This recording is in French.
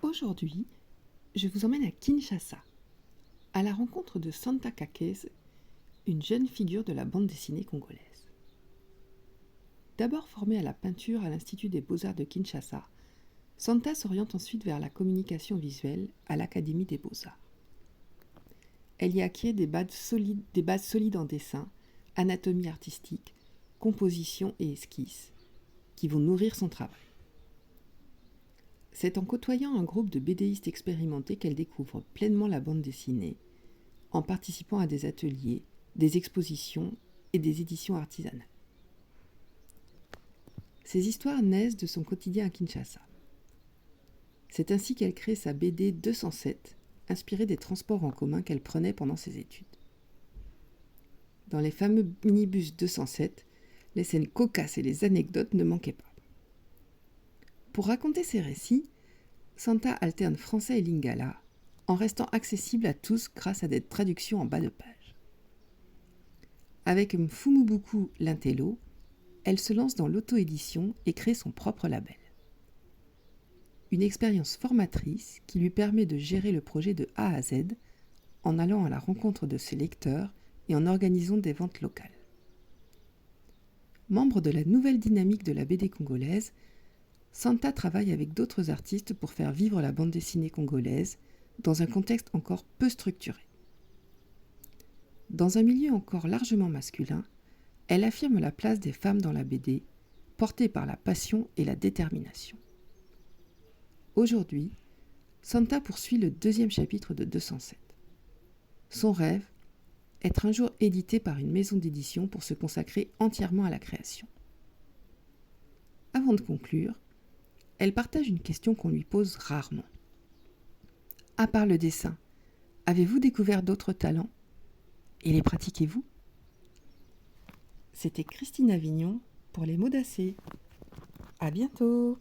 Aujourd'hui, je vous emmène à Kinshasa, à la rencontre de Santa Kakeze, une jeune figure de la bande dessinée congolaise. D'abord formée à la peinture à l'Institut des Beaux-Arts de Kinshasa, Santa s'oriente ensuite vers la communication visuelle à l'Académie des Beaux-Arts. Elle y acquiert des bases solides en dessin, anatomie artistique, composition et esquisse, qui vont nourrir son travail. C'est en côtoyant un groupe de BDistes expérimentés qu'elle découvre pleinement la bande dessinée, en participant à des ateliers, des expositions et des éditions artisanales. Ces histoires naissent de son quotidien à Kinshasa. C'est ainsi qu'elle crée sa BD 207, inspirée des transports en commun qu'elle prenait pendant ses études. Dans les fameux minibus 207, les scènes cocasses et les anecdotes ne manquaient pas. Pour raconter ses récits, Santa alterne français et lingala, en restant accessible à tous grâce à des traductions en bas de page. Avec Mfumubuku Lintello, elle se lance dans l'auto-édition et crée son propre label. Une expérience formatrice qui lui permet de gérer le projet de A à Z en allant à la rencontre de ses lecteurs et en organisant des ventes locales. Membre de la nouvelle dynamique de la BD congolaise, Santa travaille avec d'autres artistes pour faire vivre la bande dessinée congolaise dans un contexte encore peu structuré. Dans un milieu encore largement masculin, elle affirme la place des femmes dans la BD, portée par la passion et la détermination. Aujourd'hui, Santa poursuit le 2e chapitre de 207. Son rêve, être un jour édité par une maison d'édition pour se consacrer entièrement à la création. Avant de conclure, elle partage une question qu'on lui pose rarement. À part le dessin, avez-vous découvert d'autres talents? Et les pratiquez-vous? C'était Christine Avignon pour les mots d'Assez. À bientôt!